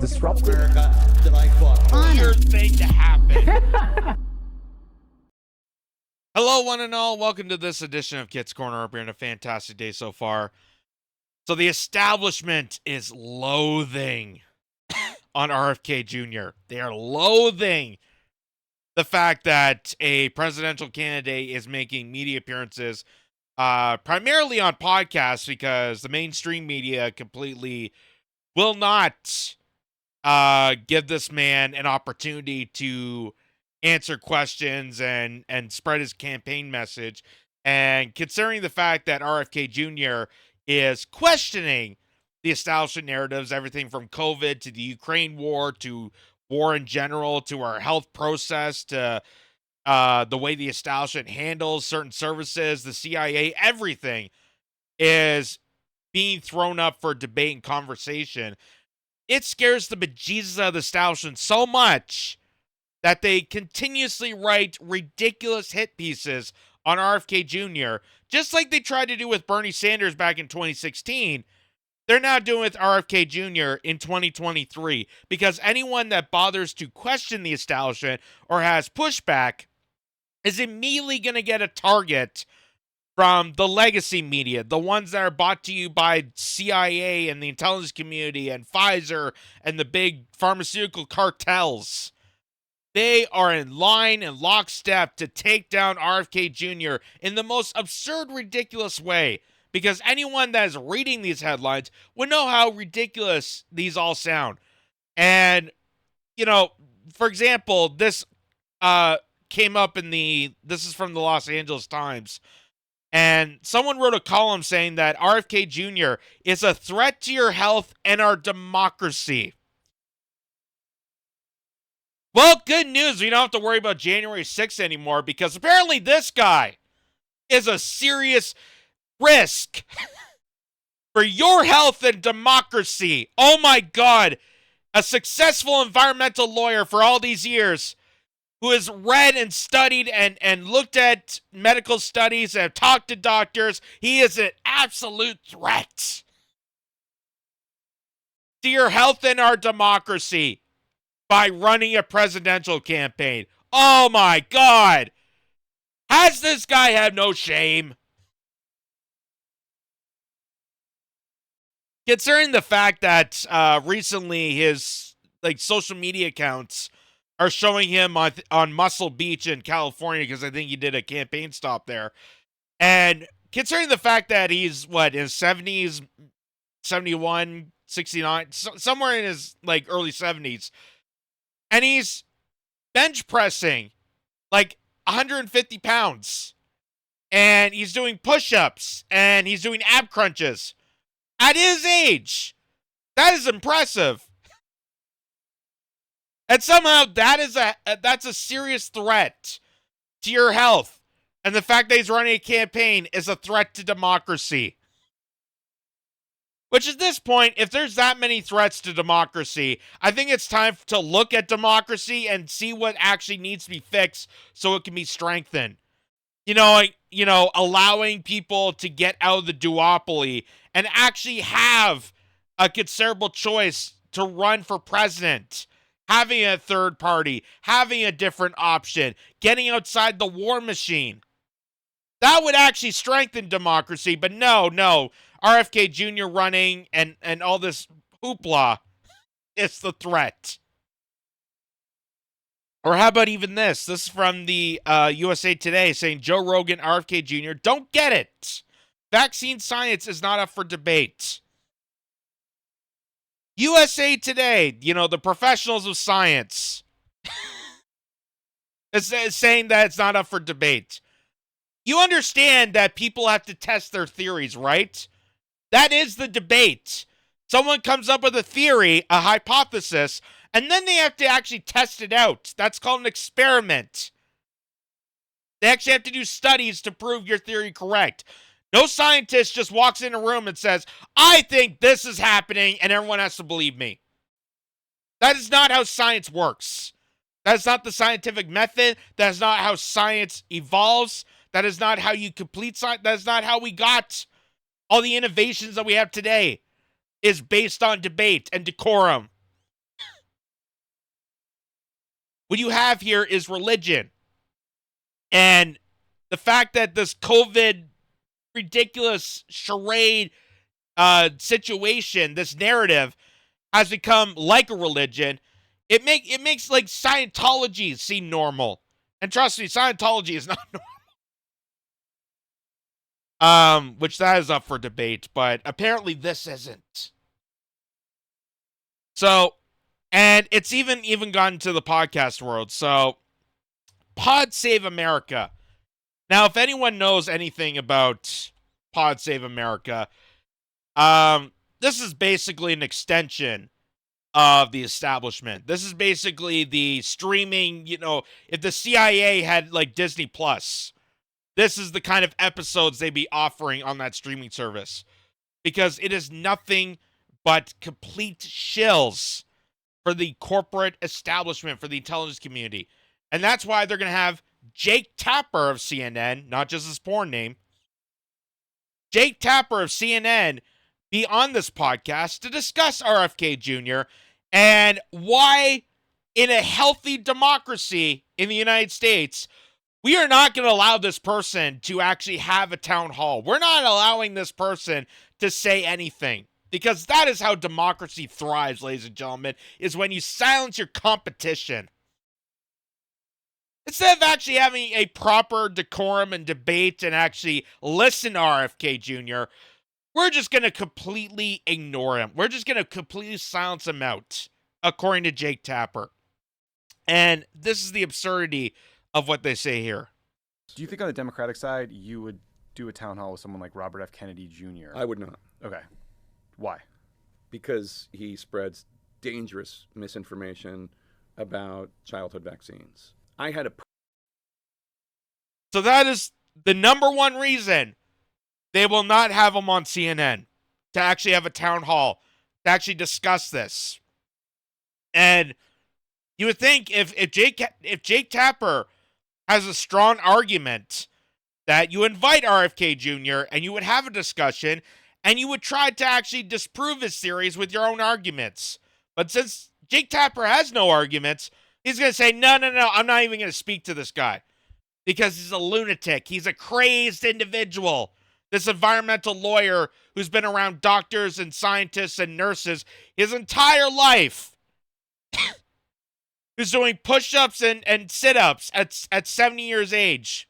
disruptive. America that I fought. Weird thing to happen. Hello, one and all. Welcome to this edition of Kitz Corner. Hope you're having a fantastic day so far. So the establishment is loathing on RFK Jr. They are loathing the fact that a presidential candidate is making media appearances primarily on podcasts because the mainstream media completely will not give this man an opportunity to answer questions and spread his campaign message. And considering the fact that RFK Jr. is questioning the establishment narratives, everything from COVID to the Ukraine war to war in general to our health process to the way the establishment handles certain services, the CIA, everything is being thrown up for debate and conversation. It scares the bejesus out of the establishment so much that they continuously write ridiculous hit pieces on RFK Jr., just like they tried to do with Bernie Sanders back in 2016. They're now doing with RFK Jr. in 2023, because anyone that bothers to question the establishment or has pushback is immediately going to get a target from the legacy media, the ones that are bought to you by CIA and the intelligence community and Pfizer and the big pharmaceutical cartels. They are in line and lockstep to take down RFK Jr. in the most absurd, ridiculous way, because anyone that is reading these headlines would know how ridiculous these all sound. And, you know, for example, this came up this is from the Los Angeles Times. And someone wrote a column saying that RFK Jr. is a threat to your health and our democracy. Well, good news. We don't have to worry about January 6th anymore, because apparently this guy is a serious risk for your health and democracy. Oh my God. A successful environmental lawyer for all these years, who has read and studied and looked at medical studies and talked to doctors. He is an absolute threat to your health and our democracy by running a presidential campaign. Oh my God. Has this guy had no shame? Considering the fact that recently his social media accounts are showing him on Muscle Beach in California, because I think he did a campaign stop there. And considering the fact that he's, in his 70s, 71, 69, somewhere in his, early 70s, and he's bench pressing, 150 pounds, and he's doing push-ups, and he's doing ab crunches. At his age, that is impressive. And somehow that's a serious threat to your health. And the fact that he's running a campaign is a threat to democracy. Which at this point, if there's that many threats to democracy, I think it's time to look at democracy and see what actually needs to be fixed so it can be strengthened. Allowing people to get out of the duopoly and actually have a considerable choice to run for president. Having a third party, having a different option, getting outside the war machine. That would actually strengthen democracy, but no. RFK Jr. running and all this hoopla is the threat. Or how about even this? This is from the USA Today saying Joe Rogan, RFK Jr. don't get it. Vaccine science is not up for debate. USA Today, the professionals of science, is saying that it's not up for debate. You understand that people have to test their theories, right? That is the debate. Someone comes up with a theory, a hypothesis, and then they have to actually test it out. That's called an experiment. They actually have to do studies to prove your theory correct. No scientist just walks in a room and says, I think this is happening, and everyone has to believe me. That is not how science works. That is not the scientific method. That is not how science evolves. That is not how you complete science. That is not how we got all the innovations that we have today. Is based on debate and decorum. What you have here is religion. And the fact that this COVID ridiculous charade situation, this narrative, has become like a religion, it makes like Scientology seem normal. And trust me, Scientology is not normal. Which that is up for debate, but apparently this isn't. So, and it's even gotten to the podcast world. So, Pod Save America. Now, if anyone knows anything about Pod Save America, this is basically an extension of the establishment. This is basically the streaming, if the CIA had like Disney Plus, this is the kind of episodes they'd be offering on that streaming service. Because it is nothing but complete shills for the corporate establishment, for the intelligence community. And that's why they're going to have Jake Tapper of CNN, not just his porn name, Jake Tapper of CNN be on this podcast to discuss RFK Jr. and why, in a healthy democracy in the United States, we are not going to allow this person to actually have a town hall. We're not allowing this person to say anything. Because that is how democracy thrives, ladies and gentlemen, is when you silence your competition. Instead of actually having a proper decorum and debate and actually listen to RFK Jr., we're just going to completely ignore him. We're just going to completely silence him out, according to Jake Tapper. And this is the absurdity of what they say here. Do you think on the Democratic side you would do a town hall with someone like Robert F. Kennedy Jr.? I would not. Okay. Why? Because he spreads dangerous misinformation about childhood vaccines. I had a... So that is the number one reason they will not have him on CNN, to actually have a town hall, to actually discuss this. And you would think if Jake Tapper has a strong argument, that you invite RFK Jr. and you would have a discussion, and you would try to actually disprove his theories with your own arguments. But since Jake Tapper has no arguments, he's going to say, no, I'm not even going to speak to this guy. Because he's a lunatic. He's a crazed individual. This environmental lawyer who's been around doctors and scientists and nurses his entire life. Who's doing push-ups and sit-ups at 70 years age.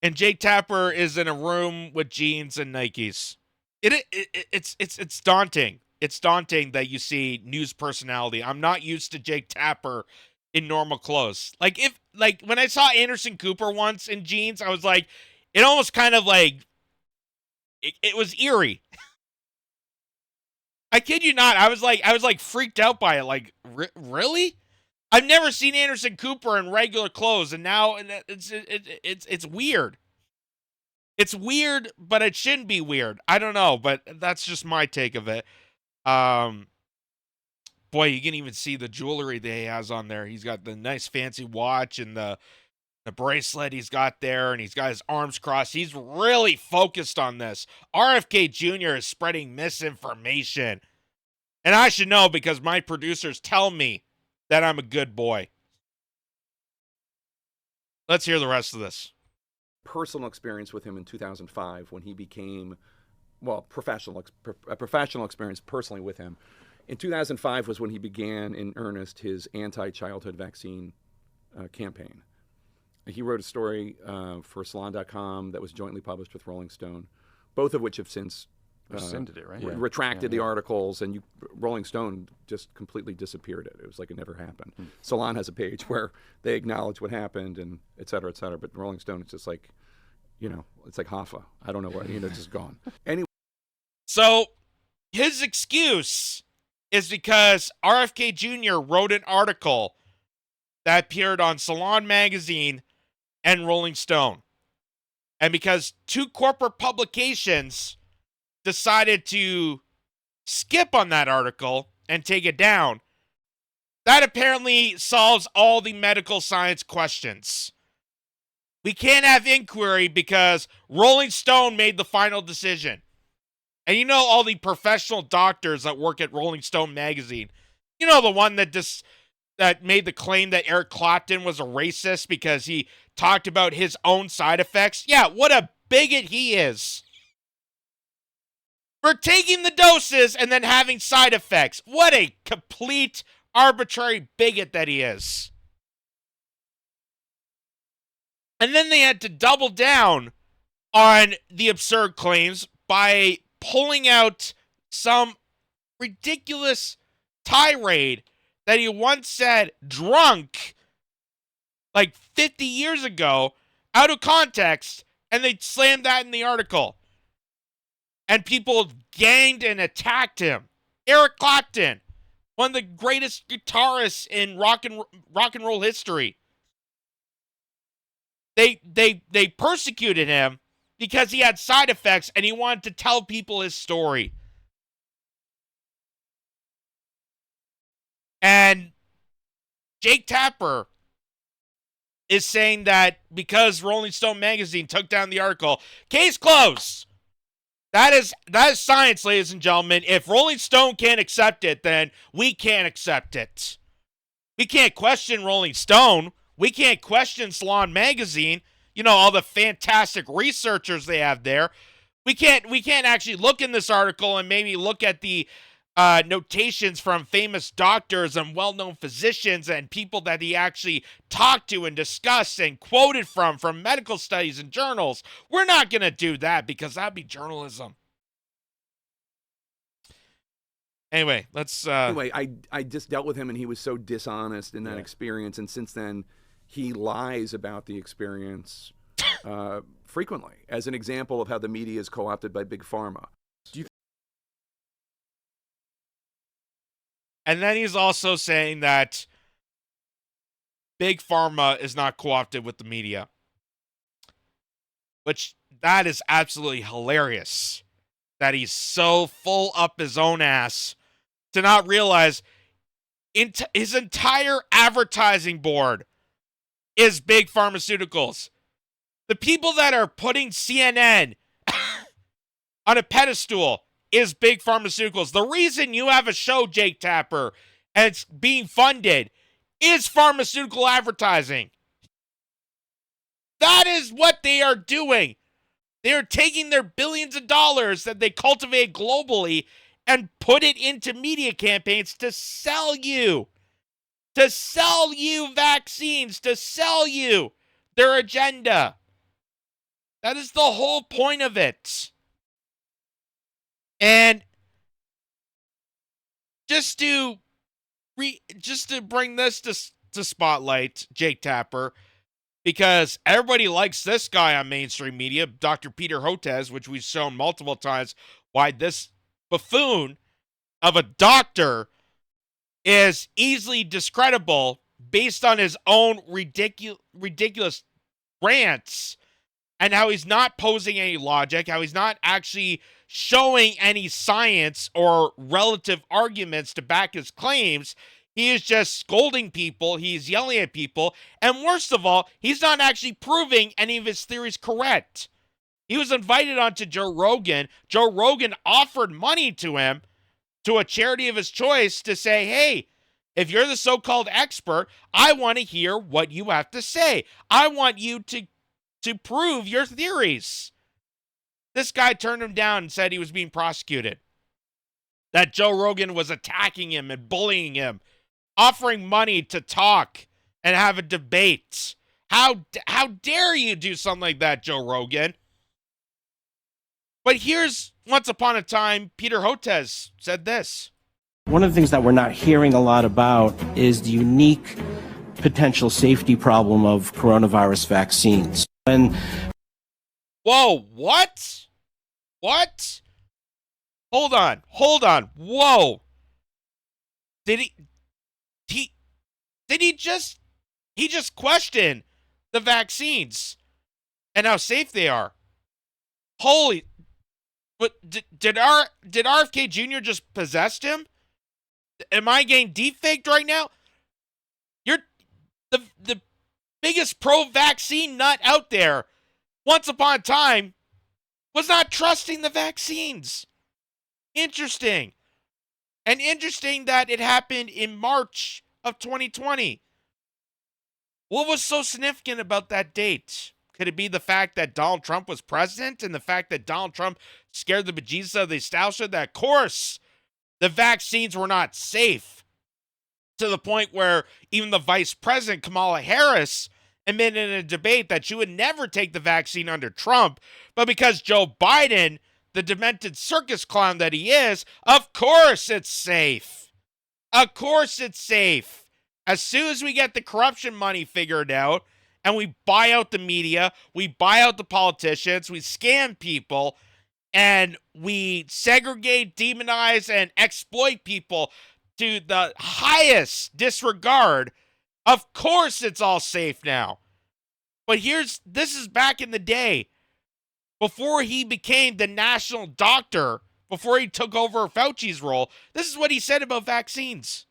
And Jake Tapper is in a room with jeans and Nikes. It's daunting. It's daunting that you see news personality. I'm not used to Jake Tapper in normal clothes. Like when I saw Anderson Cooper once in jeans, I was like, it almost kind of like it was eerie. I kid you not. I was like freaked out by it. Like, really? I've never seen Anderson Cooper in regular clothes, and now it's weird. It's weird, but it shouldn't be weird. I don't know, but that's just my take of it. Boy, you can even see the jewelry that he has on there. He's got the nice fancy watch and the bracelet he's got there, and he's got his arms crossed. He's really focused on this. RFK Jr. is spreading misinformation. And I should know because my producers tell me that I'm a good boy. Let's hear the rest of this. Personal experience with him in 2005 when he became, well, a professional experience personally with him. In 2005 was when he began in earnest his anti-childhood vaccine campaign. He wrote a story for Salon.com that was jointly published with Rolling Stone, both of which have since rescinded it, right? Retracted the articles, and Rolling Stone just completely disappeared it. It was like it never happened. Salon has a page where they acknowledge what happened and et cetera, but Rolling Stone is just like, it's like Hoffa. I don't know what, just gone. Anyway. So his excuse is because RFK Jr. wrote an article that appeared on Salon magazine and Rolling Stone. And because two corporate publications decided to skip on that article and take it down, that apparently solves all the medical science questions. We can't have inquiry because Rolling Stone made the final decision. And all the professional doctors that work at Rolling Stone magazine, You know, the one that made the claim that Eric Clapton was a racist because he talked about his own side effects? Yeah, what a bigot he is. For taking the doses and then having side effects. What a complete arbitrary bigot that he is. And then they had to double down on the absurd claims by pulling out some ridiculous tirade that he once said drunk like 50 years ago out of context, and they slammed that in the article. And people ganged and attacked him. Eric Clapton, one of the greatest guitarists in rock and roll history. They persecuted him because he had side effects and he wanted to tell people his story. And Jake Tapper is saying that because Rolling Stone magazine took down the article, case closed. That is science, ladies and gentlemen. If Rolling Stone can't accept it, then we can't accept it. We can't question Rolling Stone. We can't question Salon Magazine. You know, all the fantastic researchers they have there. We can't actually look in this article and maybe look at the notations from famous doctors and well-known physicians and people that he actually talked to and discussed and quoted from medical studies and journals. We're not going to do that because that'd be journalism. Anyway, let's... Anyway, I just dealt with him, and he was so dishonest in that experience, and since then, he lies about the experience frequently, as an example of how the media is co-opted by Big Pharma. And then he's also saying that Big Pharma is not co-opted with the media. Which, that is absolutely hilarious. That he's so full up his own ass to not realize his entire advertising board is Big Pharmaceuticals. The people that are putting CNN on a pedestal is Big Pharmaceuticals. The reason you have a show, Jake Tapper, and it's being funded is pharmaceutical advertising. That is what they are doing. They are taking their billions of dollars that they cultivate globally and put it into media campaigns to sell you. To sell you vaccines. To sell you their agenda. That is the whole point of it. And just to bring this to spotlight, Jake Tapper, because everybody likes this guy on mainstream media, Dr. Peter Hotez, which we've shown multiple times why this buffoon of a doctor is easily discreditable based on his own ridiculous rants, and how he's not posing any logic, how he's not actually showing any science or relative arguments to back his claims. He is just scolding people, he's yelling at people, and worst of all, he's not actually proving any of his theories correct. He was invited onto Joe Rogan. Joe Rogan offered money to him, to a charity of his choice, to say, hey, if you're the so-called expert, I want to hear what you have to say. I want you to prove your theories. This guy turned him down and said he was being prosecuted. That Joe Rogan was attacking him and bullying him, offering money to talk and have a debate. How dare you do something like that, Joe Rogan? But here's, once upon a time, Peter Hotez said this. One of the things that we're not hearing a lot about is the unique potential safety problem of coronavirus vaccines. Whoa, what? What? Hold on. Whoa. He just questioned the vaccines and how safe they are. Holy, but did RFK Jr. just possessed him? Am I getting deepfaked right now? You're the biggest pro-vaccine nut out there, once upon a time, was not trusting the vaccines. Interesting. And interesting that it happened in March of 2020. What was so significant about that date? Could it be the fact that Donald Trump was president and the fact that Donald Trump scared the bejesus out of the establishment that, of course, the vaccines were not safe, to the point where even the vice president, Kamala Harris, admitted in a debate that she would never take the vaccine under Trump, but because Joe Biden, the demented circus clown that he is, of course it's safe. Of course it's safe. As soon as we get the corruption money figured out and we buy out the media, we buy out the politicians, we scam people, and we segregate, demonize, and exploit people to the highest disregard, of course it's all safe now. But this is back in the day, before he became the national doctor, before he took over Fauci's role. This is what he said about vaccines.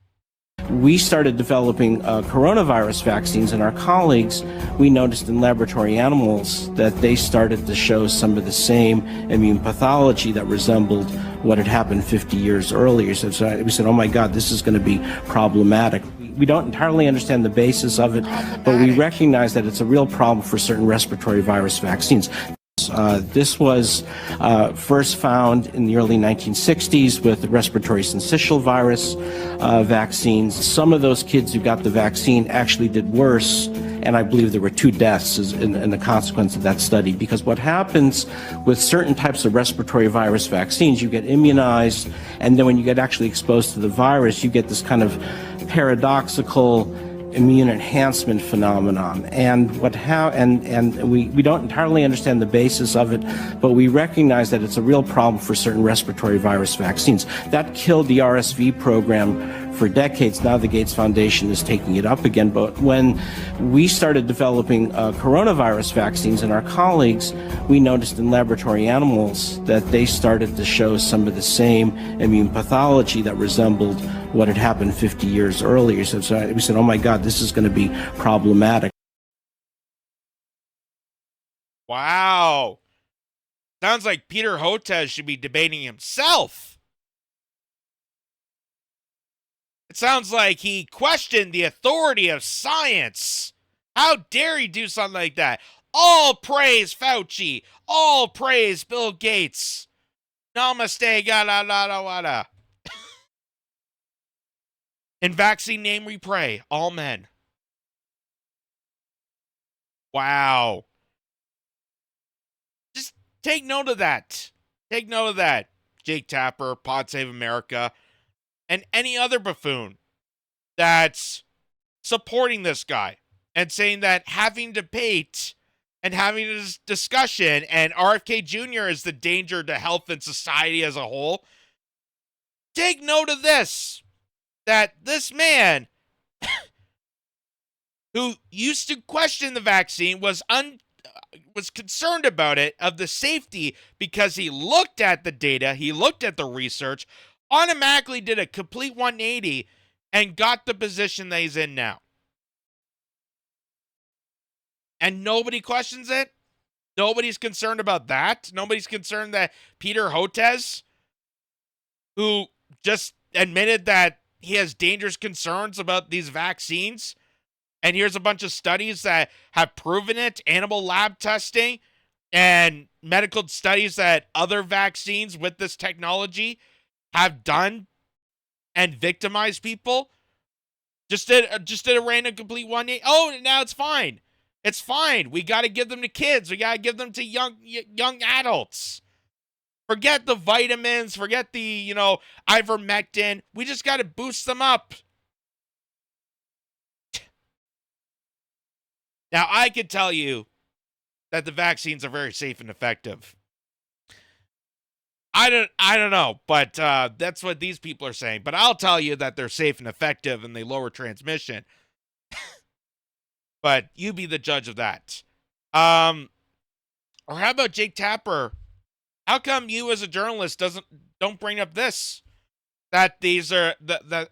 We started developing coronavirus vaccines, and our colleagues, we noticed in laboratory animals that they started to show some of the same immune pathology that resembled what had happened 50 years earlier. So we said, oh my God, this is going to be problematic. We don't entirely understand the basis of it, but we recognize that it's a real problem for certain respiratory virus vaccines. This was first found in the early 1960s with the respiratory syncytial virus vaccines. Some of those kids who got the vaccine actually did worse, and I believe there were 2 deaths in the consequence of that study. Because what happens with certain types of respiratory virus vaccines, you get immunized, and then when you get actually exposed to the virus, you get this kind of paradoxical immune enhancement phenomenon. And we don't entirely understand the basis of it, but we recognize that it's a real problem for certain respiratory virus vaccines. That killed the RSV program for decades. Now the Gates Foundation is taking it up again. But when we started developing coronavirus vaccines, and our colleagues, we noticed in laboratory animals that they started to show some of the same immune pathology that resembled what had happened 50 years earlier. So we said, oh my God, this is going to be problematic. Wow. Sounds like Peter Hotez should be debating himself. It sounds like he questioned the authority of science. How dare he do something like that? All praise Fauci. All praise Bill Gates. Namaste, gada. In vaccine name we pray. Amen. Wow. Just take note of that. Take note of that. Jake Tapper, Pod Save America, and any other buffoon that's supporting this guy and saying that having debate and having this discussion and RFK Jr. is the danger to health and society as a whole. Take note of this, that this man who used to question the vaccine was concerned about it, of the safety, because he looked at the data, he looked at the research, automatically did a complete 180 and got the position that he's in now. And nobody questions it. Nobody's concerned about that. Nobody's concerned that Peter Hotez, who just admitted that he has dangerous concerns about these vaccines, and here's a bunch of studies that have proven it, animal lab testing, and medical studies that other vaccines with this technology have done and victimized people. Just did a random complete 180. Oh, now it's fine. It's fine. We got to give them to kids. We got to give them to young adults. Forget the vitamins. Forget the, ivermectin. We just got to boost them up. Now, I can tell you that the vaccines are very safe and effective. I don't know, but that's what these people are saying. But I'll tell you that they're safe and effective and they lower transmission. But you be the judge of that. Or how about Jake Tapper? How come you as a journalist don't bring up this? That these are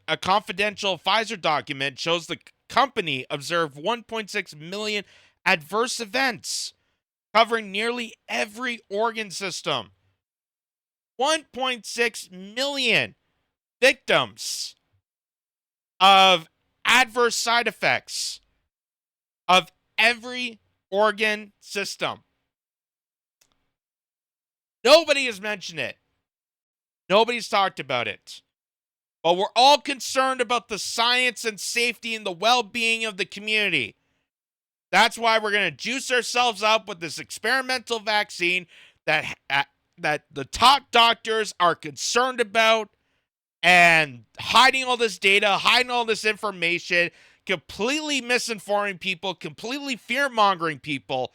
a confidential Pfizer document shows the company observed 1.6 million adverse events covering nearly every organ system. 1.6 million victims of adverse side effects of every organ system. Nobody has mentioned it. Nobody's talked about it. But we're all concerned about the science and safety and the well-being of the community. That's why we're going to juice ourselves up with this experimental vaccine that the top doctors are concerned about, and hiding all this data, hiding all this information, completely misinforming people, completely fear-mongering people.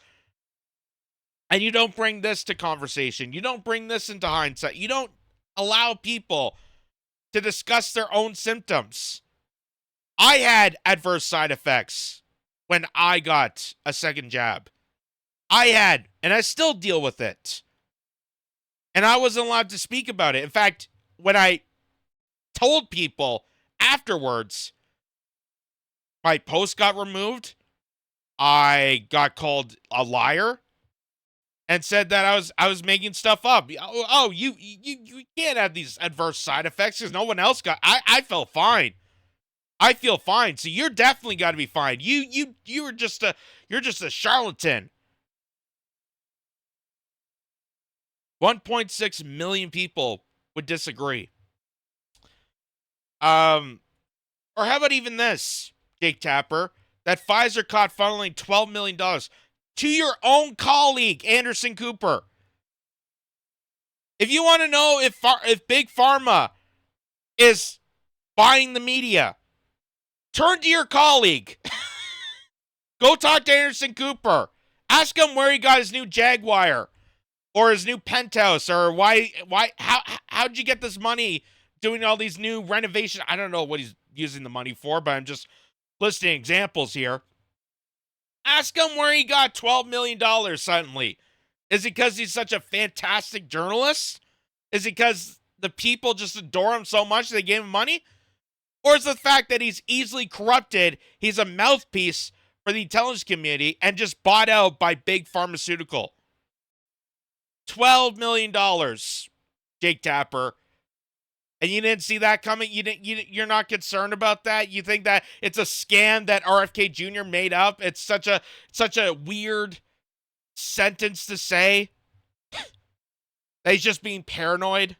And you don't bring this to conversation. You don't bring this into hindsight. You don't allow people to discuss their own symptoms. I had adverse side effects when I got a second jab. And I still deal with it. And I wasn't allowed to speak about it. In fact, when I told people afterwards, my post got removed. I got called a liar and said that I was making stuff up. Oh, you can't have these adverse side effects because no one else got. I felt fine. I feel fine. So you're definitely got to be fine. You're just a charlatan. 1.6 million people would disagree. Or how about even this, Jake Tapper, that Pfizer caught funneling $12 million to your own colleague, Anderson Cooper. If you want to know if Big Pharma is buying the media, turn to your colleague. Go talk to Anderson Cooper. Ask him where he got his new Jaguar or his new penthouse, or how'd you get this money doing all these new renovations? I don't know what he's using the money for, but I'm just listing examples here. Ask him where he got $12 million suddenly. Is it because he's such a fantastic journalist? Is it because the people just adore him so much they gave him money? Or is it the fact that he's easily corrupted, he's a mouthpiece for the intelligence community and just bought out by big pharmaceutical? $12 million, Jake Tapper. And you didn't see that coming? You're not concerned about that? You think that it's a scam that RFK Jr. made up? It's such a weird sentence to say. That he's just being paranoid.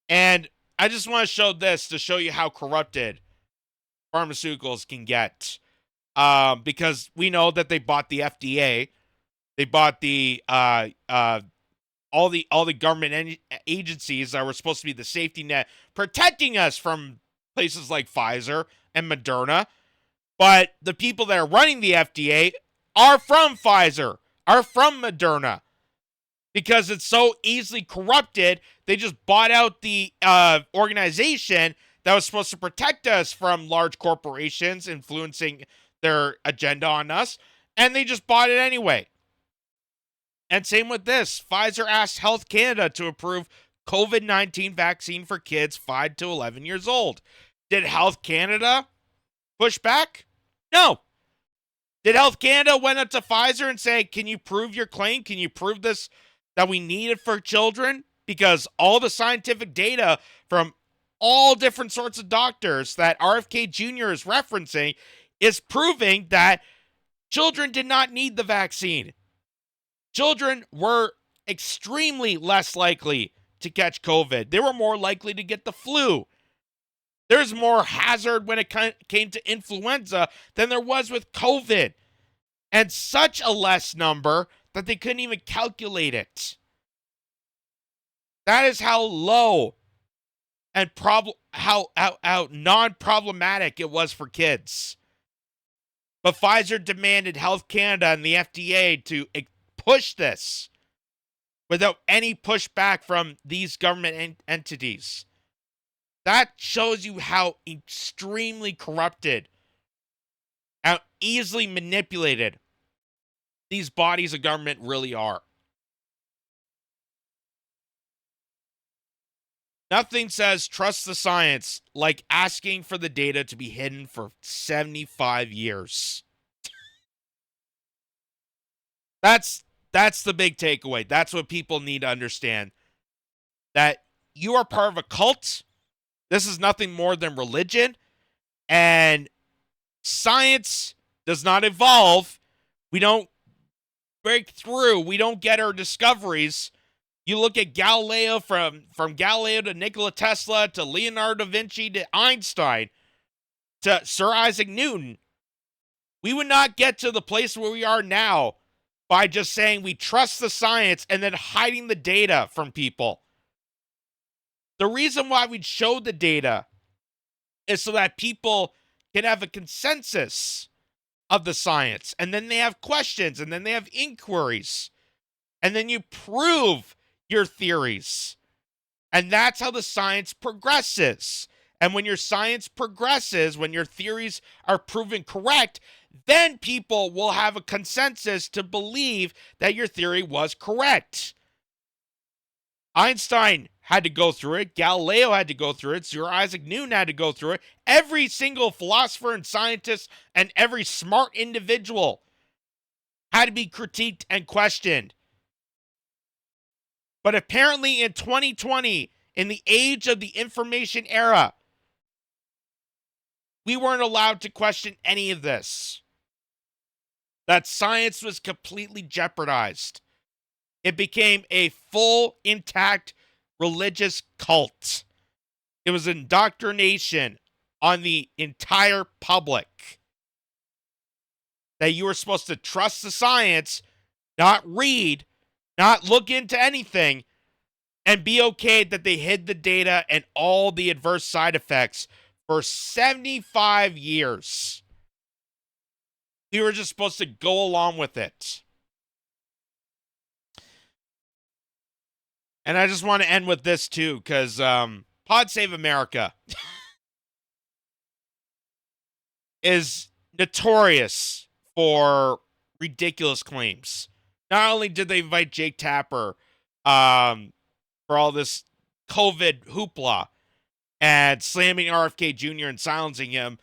And I just want to show this to show you how corrupted pharmaceuticals can get. Because we know that they bought the FDA. They bought the all the government agencies that were supposed to be the safety net protecting us from places like Pfizer and Moderna. But the people that are running the FDA are from Pfizer, are from Moderna. Because it's so easily corrupted, they just bought out the organization that was supposed to protect us from large corporations influencing their agenda on us, and they just bought it anyway. And same with this. Pfizer asked Health Canada to approve COVID-19 vaccine for kids 5 to 11 years old. Did Health Canada push back? No. Did Health Canada went up to Pfizer and say, can you prove your claim? Can you prove this, that we need it for children? Because all the scientific data from all different sorts of doctors that RFK Jr. is referencing is proving that children did not need the vaccine. Children were extremely less likely to catch COVID. They were more likely to get the flu. There's more hazard when it came to influenza than there was with COVID. And such a less number that they couldn't even calculate it. That is how low and how non-problematic it was for kids. But Pfizer demanded Health Canada and the FDA to push this without any pushback from these government entities. That shows you how extremely corrupted, how easily manipulated these bodies of government really are. Nothing says trust the science like asking for the data to be hidden for 75 years. That's the big takeaway. That's what people need to understand. that you are part of a cult. This is nothing more than religion, and science does not evolve. We don't break through. We don't get our discoveries. You look at Galileo, from Galileo to Nikola Tesla to Leonardo da Vinci to Einstein to Sir Isaac Newton. We would not get to the place where we are now by just saying we trust the science and then hiding the data from people. The reason why we show the data is so that people can have a consensus of the science, and then they have questions, and then they have inquiries, and then you prove your theories. And that's how the science progresses. And when your science progresses, when your theories are proven correct, then people will have a consensus to believe that your theory was correct. Einstein had to go through it. Galileo had to go through it. Sir Isaac Newton had to go through it. Every single philosopher and scientist and every smart individual had to be critiqued and questioned. But apparently in 2020, in the age of the information era, we weren't allowed to question any of this. That science was completely jeopardized. It became a full, intact religious cult. It was indoctrination on the entire public. That you were supposed to trust the science, not read, not look into anything, and be okay that they hid the data and all the adverse side effects for 75 years. We were just supposed to go along with it. And I just want to end with this too, because Pod Save America is notorious for ridiculous claims. Not only did they invite Jake Tapper for all this COVID hoopla and slamming RFK Jr. and silencing him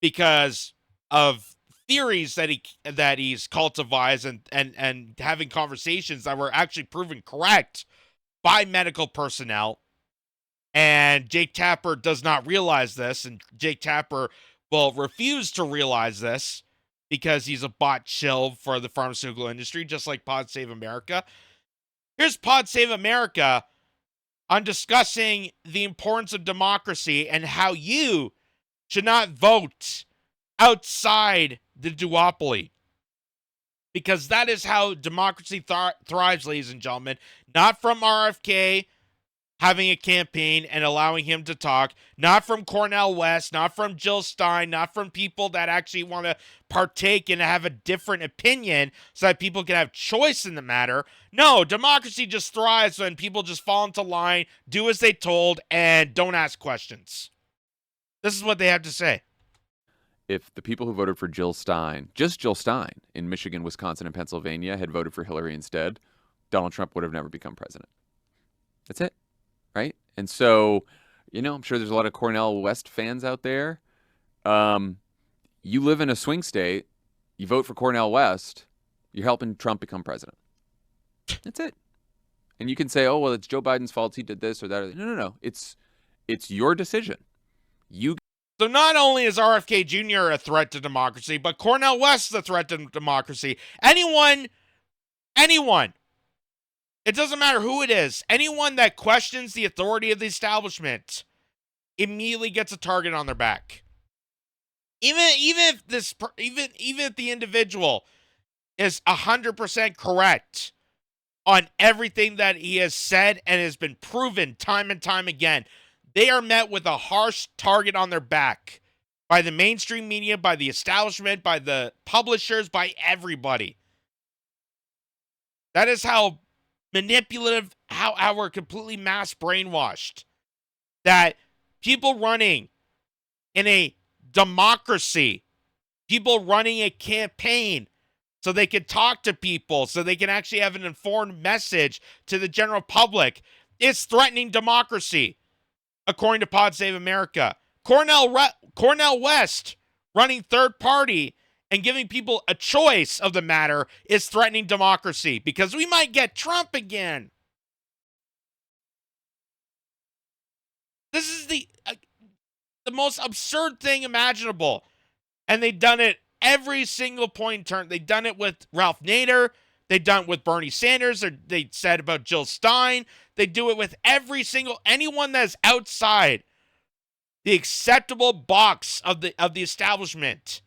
because of theories that he's cultivized and having conversations that were actually proven correct by medical personnel. And Jake Tapper does not realize this, and Jake Tapper will refuse to realize this because he's a bot shill for the pharmaceutical industry, just like Pod Save America. Here's Pod Save America on discussing the importance of democracy and how you should not vote outside the duopoly. Because that is how democracy thrives, ladies and gentlemen. Not from RFK having a campaign and allowing him to talk. Not from Cornel West. Not from Jill Stein. Not from people that actually want to partake and have a different opinion so that people can have choice in the matter. No, democracy just thrives when people just fall into line, do as they told, and don't ask questions. This is what they have to say. If the people who voted for Jill Stein, just Jill Stein, in Michigan, Wisconsin, and Pennsylvania had voted for Hillary instead, Donald Trump would have never become president. That's it, right? And so, I'm sure there's a lot of Cornel West fans out there. You live in a swing state, you vote for Cornel West, you're helping Trump become president. That's it. And you can say, oh, well, it's Joe Biden's fault, he did this or that. No. It's your decision. So not only is RFK Jr. a threat to democracy, but Cornel West is a threat to democracy. Anyone, it doesn't matter who it is, anyone that questions the authority of the establishment immediately gets a target on their back. Even if the individual is 100% correct on everything that he has said and has been proven time and time again, they are met with a harsh target on their back by the mainstream media, by the establishment, by the publishers, by everybody. That is how manipulative, how we're completely mass brainwashed. That people running in a democracy, people running a campaign so they can talk to people, so they can actually have an informed message to the general public, is threatening democracy. According to Pod Save America, Cornel West running third party and giving people a choice of the matter is threatening democracy because we might get Trump again. This is the most absurd thing imaginable. And they've done it every single point in turn. They've done it with Ralph Nader. They've done it with Bernie Sanders. They said about Jill Stein. They do it with anyone that's outside the acceptable box of the establishment.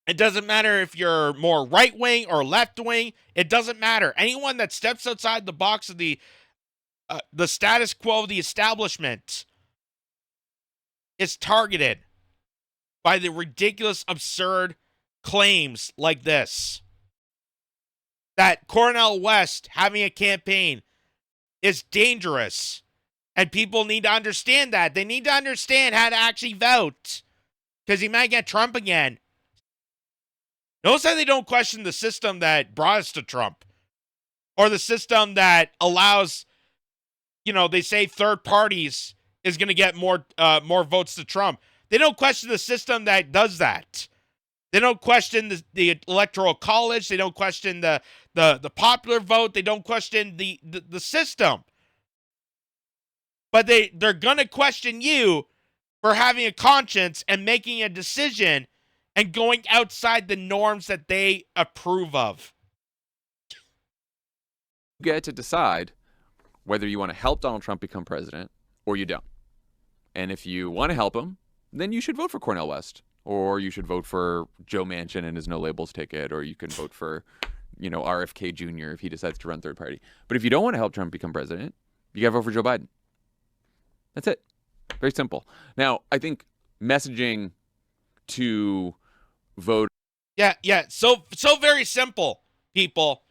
It doesn't matter if you're more right wing or left wing. It doesn't matter. Anyone that steps outside the box of the status quo of the establishment is targeted by the ridiculous, absurd claims like this. That Cornel West having a campaign is dangerous. And people need to understand that. They need to understand how to actually vote. Because he might get Trump again. Notice how they don't question the system that brought us to Trump. Or the system that allows, they say third parties is going to get more votes to Trump. They don't question the system that does that. They don't question the electoral college. They don't question the popular vote. They don't question the system. But they're going to question you for having a conscience and making a decision and going outside the norms that they approve of. You get to decide whether you want to help Donald Trump become president or you don't. And if you want to help him, then you should vote for Cornel West. Or you should vote for Joe Manchin and his no labels ticket, or you can vote for, RFK Jr. if he decides to run third party. But if you don't want to help Trump become president, you got to vote for Joe Biden. That's it. Very simple. Now, I think messaging to vote. Yeah. So very simple, people.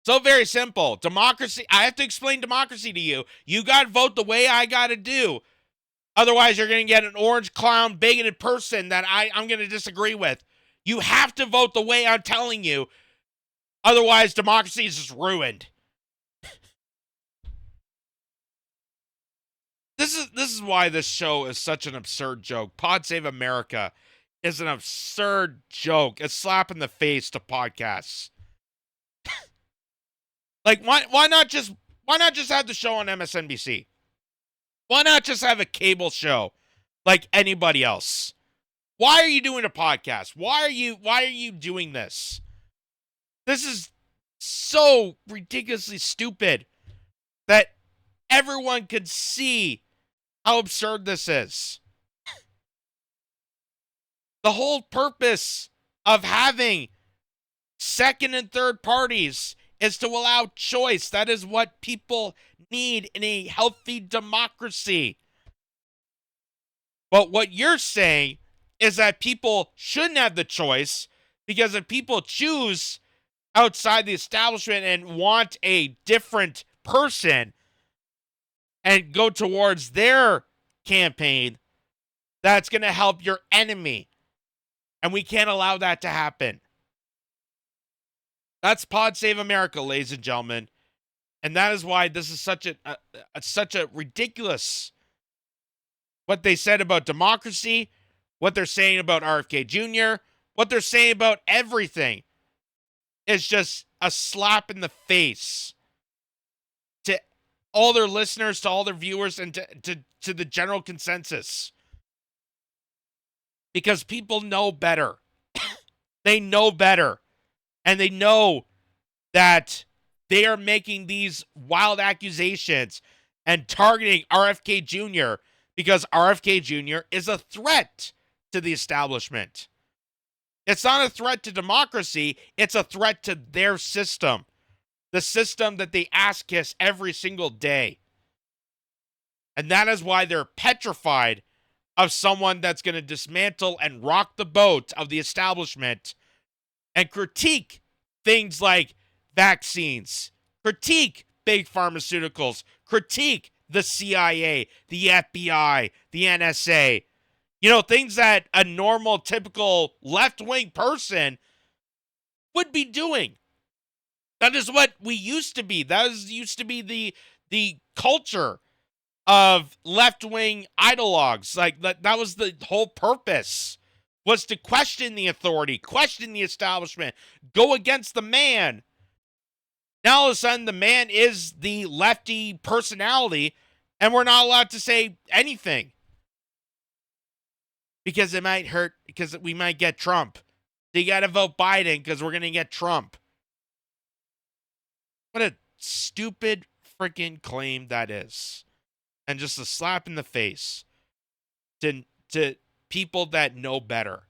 So very simple. Democracy. I have to explain democracy to you. You got to vote the way I got to do. Otherwise, you're going to get an orange clown, bigoted person that I'm going to disagree with. You have to vote the way I'm telling you. Otherwise, democracy is just ruined. This is why this show is such an absurd joke. Pod Save America is an absurd joke. A slap in the face to podcasts. Like, why not just have the show on MSNBC? Why not just have a cable show like anybody else? Why are you doing a podcast? Why are you doing this? This is so ridiculously stupid that everyone could see how absurd this is. The whole purpose of having second and third parties is to allow choice. That is what people need in a healthy democracy. But what you're saying is that people shouldn't have the choice, because if people choose outside the establishment and want a different person and go towards their campaign, that's going to help your enemy. And we can't allow that to happen. That's Pod Save America, ladies and gentlemen. And that is why this is such a ridiculous, what they said about democracy, what they're saying about RFK Jr., what they're saying about everything is just a slap in the face to all their listeners, to all their viewers, and to the general consensus. Because people know better. They know better. And they know that they are making these wild accusations and targeting RFK Jr. because RFK Jr. is a threat to the establishment. It's not a threat to democracy. It's a threat to their system. The system that they ass kiss every single day. And that is why they're petrified of someone that's going to dismantle and rock the boat of the establishment and critique things like vaccines, critique big pharmaceuticals, critique the CIA, the FBI, the NSA. Things that a normal, typical left-wing person would be doing. That is what we used to be. Used to be the culture of left-wing ideologues. Like that was the whole purpose, was to question the authority, question the establishment, go against the man. Now all of a sudden the man is the lefty personality And we're not allowed to say anything because it might hurt, because we might get Trump. So you got to vote Biden because we're going to get Trump. What a stupid freaking claim that is. And just a slap in the face to people that know better.